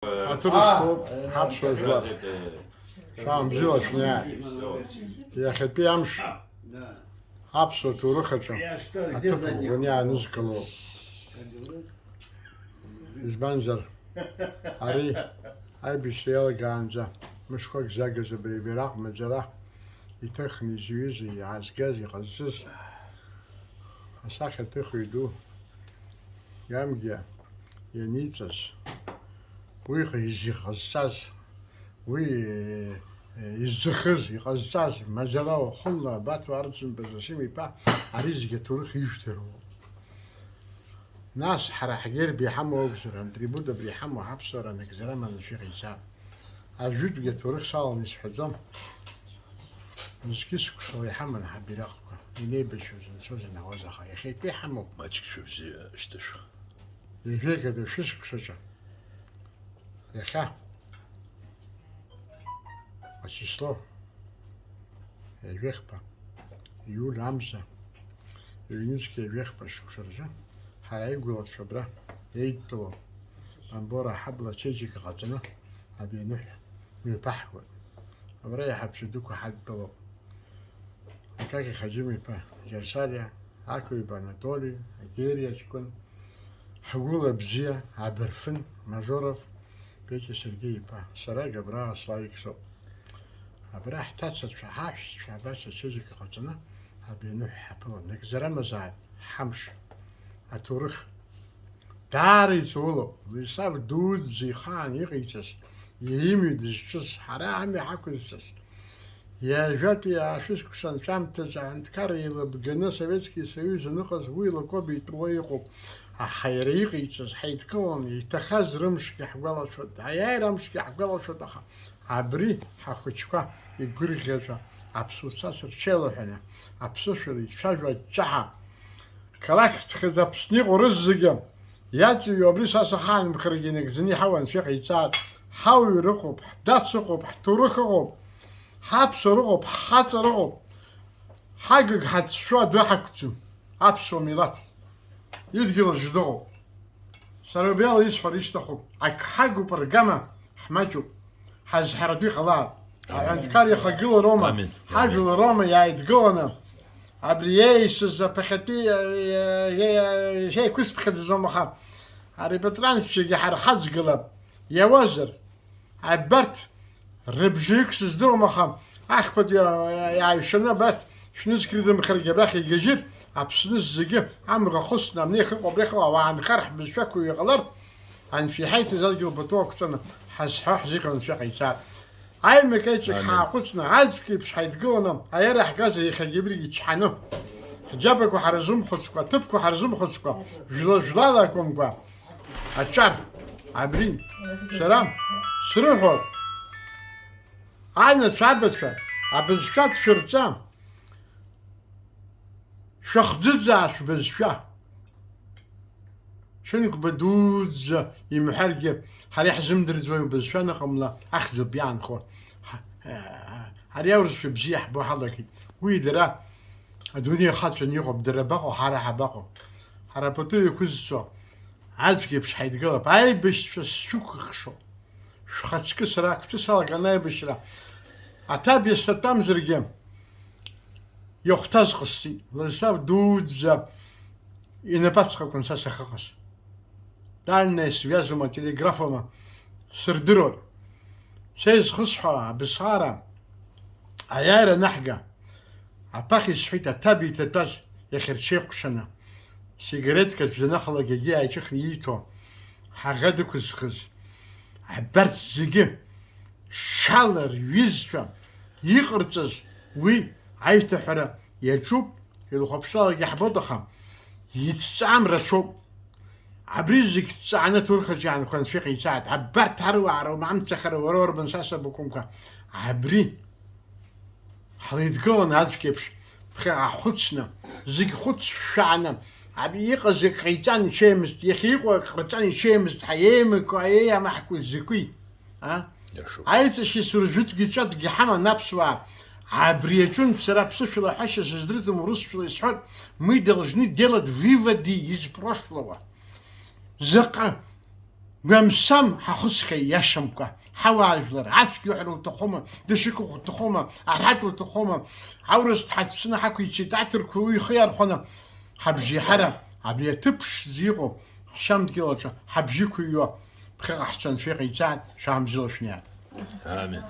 هترسكو حبسو جوا شام زيوش نيا يا خبي امش حبسو تورخشو هتفو ونيا نزكلو إزبانزر هاري هاي بيشتغل جانزا مش خوك زاجز بريبراق مزرا يتخني زيوزي عزجاز يقزز أساك تخيدو يامجيا ينيتس ويخ يجي قزاز وي يزخز يقزاز مزرا وخلا بات وارتسن بزسيمي با عريز يتورخ يشترو ناس حراحجير بيحموا وكسر اندريبودا بيحموا حبسر انك زلمه الشيخ عيسى الجود يتورخ صار نسحزم نسكيس كسر يحمل حبيراق ينيبش وزنسوز نوازخ يا اخي بيحموا ما تشوف زي اشتش يفيك هذا شيش كسر يا خا اشيسلو يفيخبا يول عمسه يونسكي يفيخبا شكسر حراي قولت شبرا ييتلو أمبورا حبلا تشيجي كغتنا أبي نح ميبحكو أمري حبشدوكو حد بلو أكاكي خجيمي با جرساليا أكو يبانا دولي أجيريا تكون حقولة بزيا عبرفن مجورف بيتي سرقي با سراغ برا سلايك سو أبرا احتاتت في حاش في عباسة تشيجي كغتنا أبي نح حبلا نكزرا مزاد حمش أتورخ داري تولو ويصاب دود زي خان يغيتس يليمي دشتس حرامي حكو دشتس يا جاتي يا فيش كسان شامتز عند كاريل بجنة سويتسكي سويز نقص ويلا كوبي تويقو حيري يغيتس حيتكون يتخذ رمشك حقولا شد هاي رمشك حقولا شد عبري حخوشكا يقولي غيرشا أبسوس ساسر شيلو هنا أبسوس اللي شاجوا جحا كلاكس بخذ بسنيق ورزقم ياتي يوبريس أسخان بخرجينك زني حوان شيخ يتساعد حاوي رقب دات رقب تورخ رقب حبس رقب حات رقب حاجة حت شو دوحكتم أبسو ميلات يدقل جدو سربيال يسفر يستخو عك حاجة برقمة حماجو حاج حردي خلال عند كاري خجل روما حاجة روما يا يدقلنا عبريايش زبختي شيء كوس بخد الزمخة هاري بترانس بشي حر حج قلب يا وزر عبرت ربجيكس زدرو مخام أخبط يا شنو بس شنو سكريد مخرج براخي يجير عبسنس زجي عمرو خصنا منيخ قبريخ وعن قرح بالشكو يغلر عن في حيث زلجي بتوك سنة حسحح زيقا نشاق يسار هاي ما كايتش حاقصنا عازف كيف حيتقولنا هاي راح كازا يخلي بري يتشحنو حجابك وحرزوم خصكوا تبكوا حرزوم خصكوا جلالكم كوا أتشار عبرين سلام سروحوا عنا شعبت فا عبزشات شرطان شخززاش بزشا شنك بدوز يمحرق حريح زمدر زوي بزشا نقملا أخذ بيان خو هري أورس في بزيح بو حلقي ويدرا الدنيا خاطر نيقو بدرا باقو حرا باقو حرا بطو يكوزسو عازكي بش حيد قلب هاي بش شوك خشو خاتسك سراك تسالك أنا بشرا عتاب يستطام زرقيم يختاز قصي لساف دودزا ينباتسخ كون ساسا خاقس دالنا سويازوما تليغرافوما سردرول سيز خصحة بصارة عيارة نحقة عباقي سحيتا تابي تتاز يخير شيق شنا سيجاريت كتزنخلة جيجي عيشخ نيتو حغادك زخز عبرت زيجي شالر يزفا يقرتز وي عايش تحرى يجوب يلخبشال يحبطخا يتسعم رشوب عبريزك تسعنا تورخج يعني كان فيق يساعد عبرت هرو عرو ما عم تسخر ورور بن ساسا بكمكا عبرين حريت قون هذا كيفش بخير خدسنا زيك خدس شعنا عبي يقزك قيتان شيمس يخيق وقرتان شيمس حيامك وعيا ما حكو الزكوي ها عايز شي سرجت جيتشات جحما نفسوا عبريتون تسرابسو في الحاشة زدرت مروس في الإسحار ميدل جني ديلت فيفا دي يزبروش لوا زقا نمسام حخسكي يشمكا حواجلر عسكي حلو تخوما دشكو تخوما عراتو تخوما عورس تحسنا حكو يتشتعتر كوي خيار خونا حبجي حرا عبيا تبش زيغو حشام كيلوشا حبجي كويو بخير أحسن فيقي تاعت شام زيلوشنيان آمين.